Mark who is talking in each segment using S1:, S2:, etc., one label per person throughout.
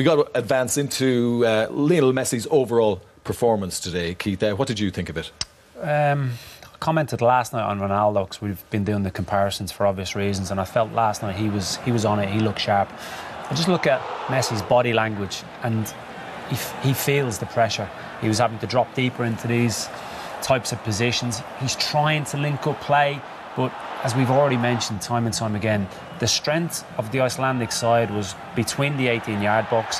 S1: We got to advance into Lionel Messi's overall performance today. Keith, what did you think of it?
S2: I commented last night on Ronaldo because we've been doing the comparisons for obvious reasons, and I felt last night he was on it. He looked sharp. I just look at Messi's body language, and he feels the pressure. He was having to drop deeper into these types of positions. He's trying to link up play, but as we've already mentioned time and time again, the strength of the Icelandic side was between the 18-yard box,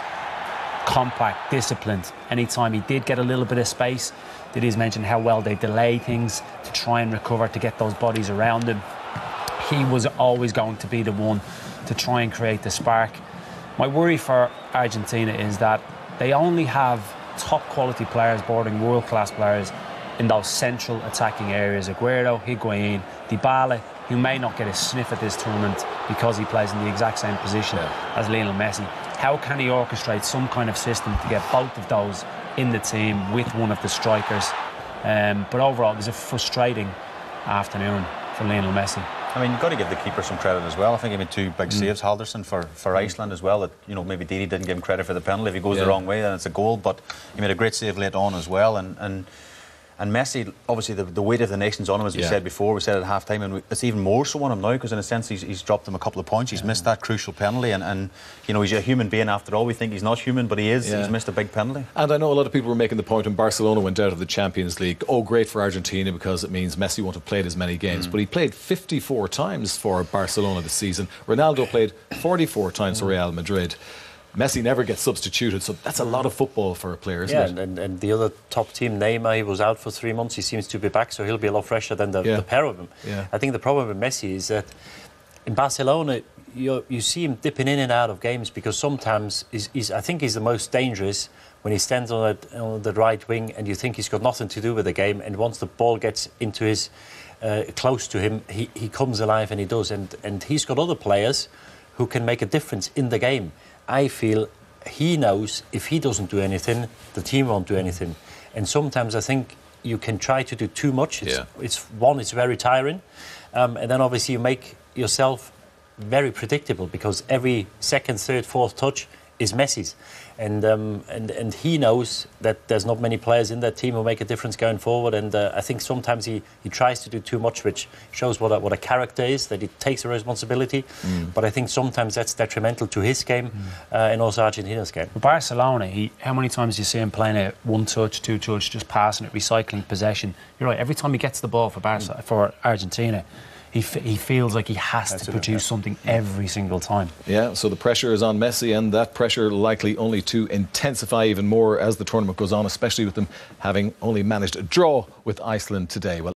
S2: compact, disciplined. Anytime he did get a little bit of space, Didi's mentioned how well they delay things to try and recover, to get those bodies around him. He was always going to be the one to try and create the spark. My worry for Argentina is that they only have top quality players, bordering world-class players, in those central attacking areas. Aguero, Higuain, Dybala, who may not get a sniff at this tournament because he plays in the exact same position as Lionel Messi. How can he orchestrate some kind of system to get both of those in the team with one of the strikers? But overall, it was a frustrating afternoon for Lionel Messi.
S3: I mean, you've got to give the keeper some credit as well. I think he made two big saves, Halderson, for Iceland as well. That, you know, maybe Didi didn't give him credit for the penalty. If he goes the wrong way, then it's a goal. But he made a great save late on as well. And Messi, obviously, the weight of the nation's on him, as we said before. We said at half-time, and it's even more so on him now, because in a sense he's dropped him a couple of points. He's missed that crucial penalty, and you know, he's a human being after all. We think he's not human, but he is. He's missed a big penalty. And
S1: I know a lot of people were making the point when Barcelona went out of the Champions League, oh, great for Argentina because it means Messi won't have played as many games. But he played 54 times for Barcelona this season. Ronaldo played 44 times for Real Madrid. Messi never gets substituted, so that's a lot of football for a player, isn't it?
S4: And the other top team, Neymar, he was out for 3 months. He seems to be back, so he'll be a lot fresher than the pair of them. I think the problem with Messi is that in Barcelona, you see him dipping in and out of games, because sometimes I think he's the most dangerous when he stands on the right wing and you think he's got nothing to do with the game, and once the ball gets into his close to him, he comes alive, and he does. And he's got other players who can make a difference in the game. I feel he knows if he doesn't do anything, the team won't do anything. And sometimes I think you can try to do too much. It's very tiring. And then obviously you make yourself very predictable, because every second, third, fourth touch is Messi's. And he knows that there's not many players in that team who make a difference going forward. And I think sometimes he tries to do too much, which shows what a character is, that he takes a responsibility. But I think sometimes that's detrimental to his game and also Argentina's game.
S2: For Barcelona, how many times do you see him playing a one touch, two touch, just passing it, recycling possession? You're right, every time he gets the ball for Argentina, he feels like he has to produce something every single time. Yeah, so the pressure is on Messi, and that pressure likely only to intensify even more as the tournament goes on, especially with them having only managed a draw with Iceland today. Well,